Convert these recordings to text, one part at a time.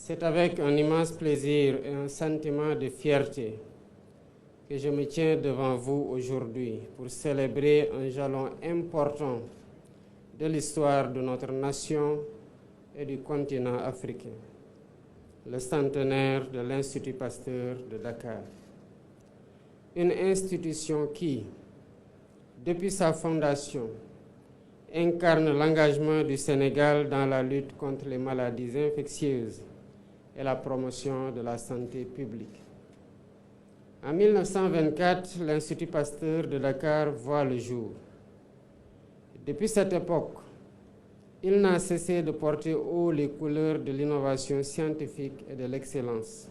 C'est avec un immense plaisir et un sentiment de fierté que je me tiens devant vous aujourd'hui pour célébrer un jalon important de l'histoire de notre nation et du continent africain, le centenaire de l'Institut Pasteur de Dakar. Une institution qui, depuis sa fondation, incarne l'engagement du Sénégal dans la lutte contre les maladies infectieuses et la promotion de la santé publique. En 1924, l'Institut Pasteur de Dakar voit le jour. Depuis cette époque, il n'a cessé de porter haut les couleurs de l'innovation scientifique et de l'excellence.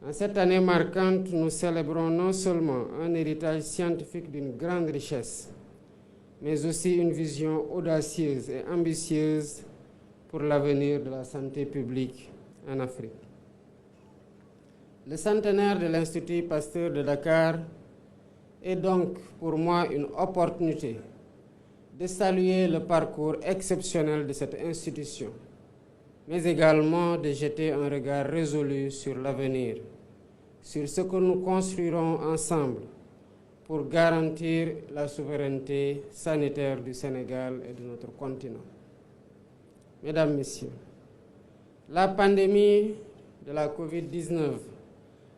En cette année marquante, nous célébrons non seulement un héritage scientifique d'une grande richesse, mais aussi une vision audacieuse et ambitieuse pour l'avenir de la santé publique en Afrique. Le centenaire de l'Institut Pasteur de Dakar est donc pour moi une opportunité de saluer le parcours exceptionnel de cette institution, mais également de jeter un regard résolu sur l'avenir, sur ce que nous construirons ensemble pour garantir la souveraineté sanitaire du Sénégal et de notre continent. Mesdames, Messieurs, la pandémie de la COVID-19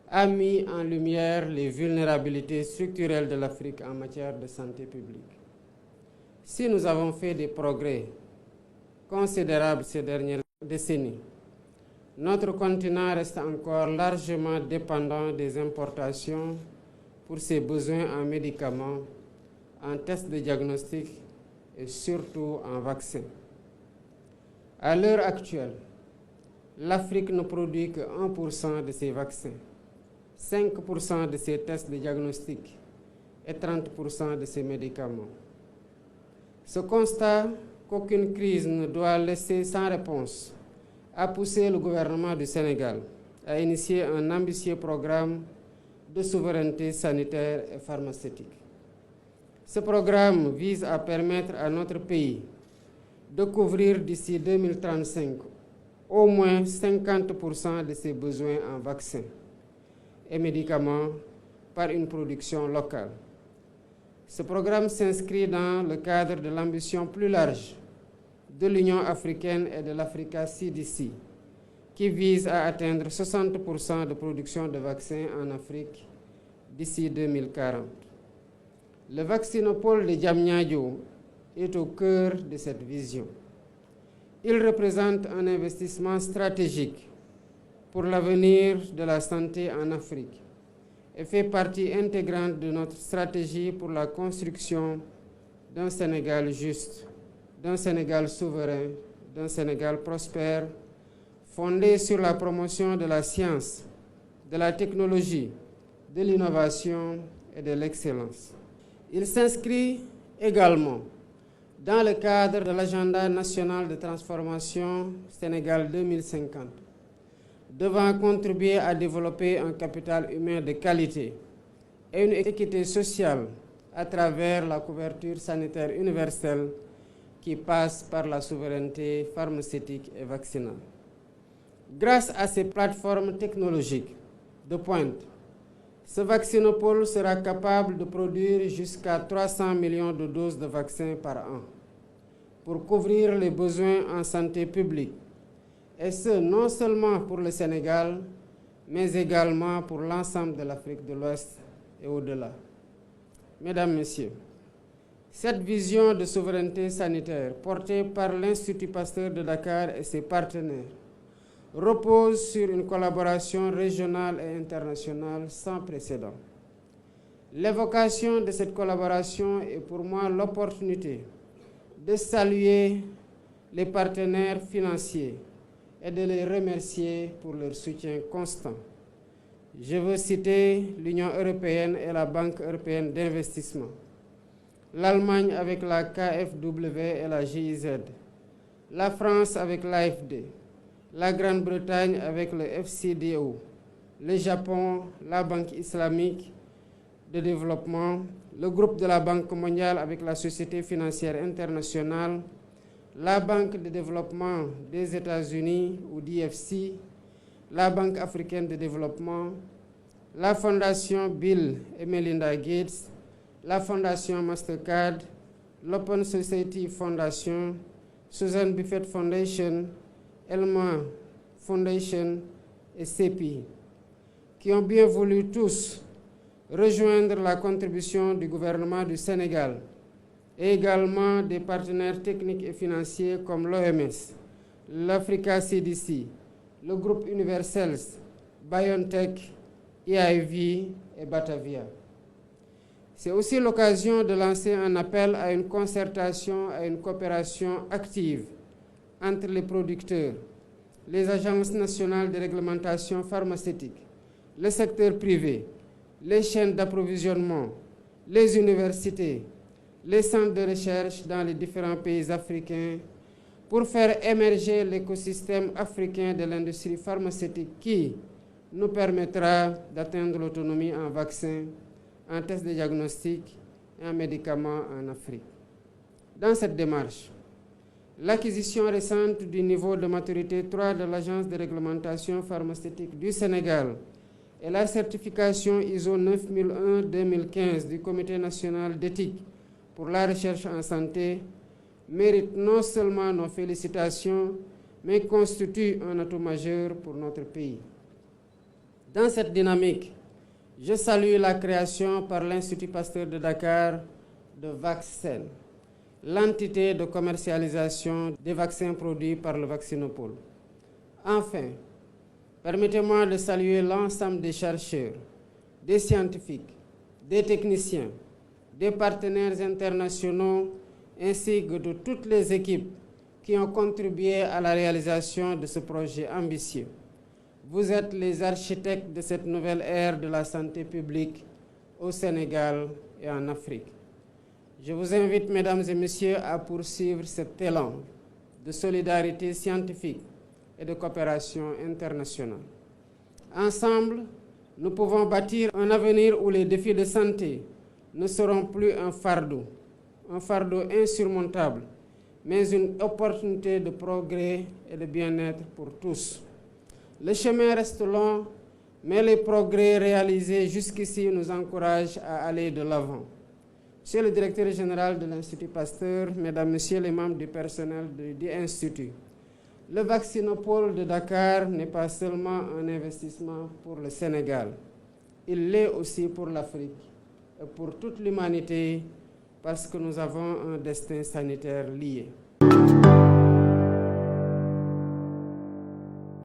a mis en lumière les vulnérabilités structurelles de l'Afrique en matière de santé publique. Si nous avons fait des progrès considérables ces dernières décennies, notre continent reste encore largement dépendant des importations pour ses besoins en médicaments, en tests de diagnostic et surtout en vaccins. À l'heure actuelle, l'Afrique ne produit que 1% de ses vaccins, 5% de ses tests de diagnostic et 30% de ses médicaments. Ce constat qu'aucune crise ne doit laisser sans réponse a poussé le gouvernement du Sénégal à initier un ambitieux programme de souveraineté sanitaire et pharmaceutique. Ce programme vise à permettre à notre pays de couvrir d'ici 2035 au moins 50% de ses besoins en vaccins et médicaments par une production locale. Ce programme s'inscrit dans le cadre de l'ambition plus large de l'Union africaine et de l'Africa CDC, qui vise à atteindre 60% de production de vaccins en Afrique d'ici 2040. Le vaccinopole de Diamniadio est au cœur de cette vision. Il représente un investissement stratégique pour l'avenir de la santé en Afrique et fait partie intégrante de notre stratégie pour la construction d'un Sénégal juste, d'un Sénégal souverain, d'un Sénégal prospère, fondé sur la promotion de la science, de la technologie, de l'innovation et de l'excellence. Il s'inscrit également dans le cadre de l'agenda national de transformation Sénégal 2050, devant contribuer à développer un capital humain de qualité et une équité sociale à travers la couverture sanitaire universelle qui passe par la souveraineté pharmaceutique et vaccinale. Grâce à ces plateformes technologiques de pointe, ce vaccinopole sera capable de produire jusqu'à 300 millions de doses de vaccins par an pour couvrir les besoins en santé publique, et ce, non seulement pour le Sénégal, mais également pour l'ensemble de l'Afrique de l'Ouest et au-delà. Mesdames, Messieurs, cette vision de souveraineté sanitaire portée par l'Institut Pasteur de Dakar et ses partenaires repose sur une collaboration régionale et internationale sans précédent. L'évocation de cette collaboration est pour moi l'opportunité de saluer les partenaires financiers et de les remercier pour leur soutien constant. Je veux citer l'Union européenne et la Banque européenne d'investissement, l'Allemagne avec la KfW et la GIZ, la France avec l'AFD, la Grande-Bretagne avec le FCDO, le Japon, la Banque islamique de développement, le groupe de la Banque mondiale avec la Société financière internationale, la Banque de développement des États-Unis ou DFC, la Banque africaine de développement, la Fondation Bill et Melinda Gates, la Fondation Mastercard, l'Open Society Foundation, Susan Buffett Foundation, Elma Foundation et CEPI, qui ont bien voulu tous rejoindre la contribution du gouvernement du Sénégal et également des partenaires techniques et financiers comme l'OMS, l'Africa CDC, le groupe Universels, BioNTech, EIV et Batavia. C'est aussi l'occasion de lancer un appel à une concertation, à une coopération active entre les producteurs, les agences nationales de réglementation pharmaceutique, le secteur privé, les chaînes d'approvisionnement, les universités, les centres de recherche dans les différents pays africains pour faire émerger l'écosystème africain de l'industrie pharmaceutique qui nous permettra d'atteindre l'autonomie en vaccins, en tests de diagnostic et en médicaments en Afrique. Dans cette démarche, l'acquisition récente du niveau de maturité 3 de l'Agence de réglementation pharmaceutique du Sénégal et la certification ISO 9001-2015 du Comité national d'éthique pour la recherche en santé méritent non seulement nos félicitations, mais constituent un atout majeur pour notre pays. Dans cette dynamique, je salue la création par l'Institut Pasteur de Dakar de Vaccen, l'entité de commercialisation des vaccins produits par le Vaccinopole. Enfin, permettez-moi de saluer l'ensemble des chercheurs, des scientifiques, des techniciens, des partenaires internationaux ainsi que de toutes les équipes qui ont contribué à la réalisation de ce projet ambitieux. Vous êtes les architectes de cette nouvelle ère de la santé publique au Sénégal et en Afrique. Je vous invite, mesdames et messieurs, à poursuivre cet élan de solidarité scientifique et de coopération internationale. Ensemble, nous pouvons bâtir un avenir où les défis de santé ne seront plus un fardeau insurmontable, mais une opportunité de progrès et de bien-être pour tous. Le chemin reste long, mais les progrès réalisés jusqu'ici nous encouragent à aller de l'avant. Monsieur le directeur général de l'Institut Pasteur, mesdames, messieurs les membres du personnel de l'Institut, le Vaccinopole de Dakar n'est pas seulement un investissement pour le Sénégal, il l'est aussi pour l'Afrique et pour toute l'humanité parce que nous avons un destin sanitaire lié.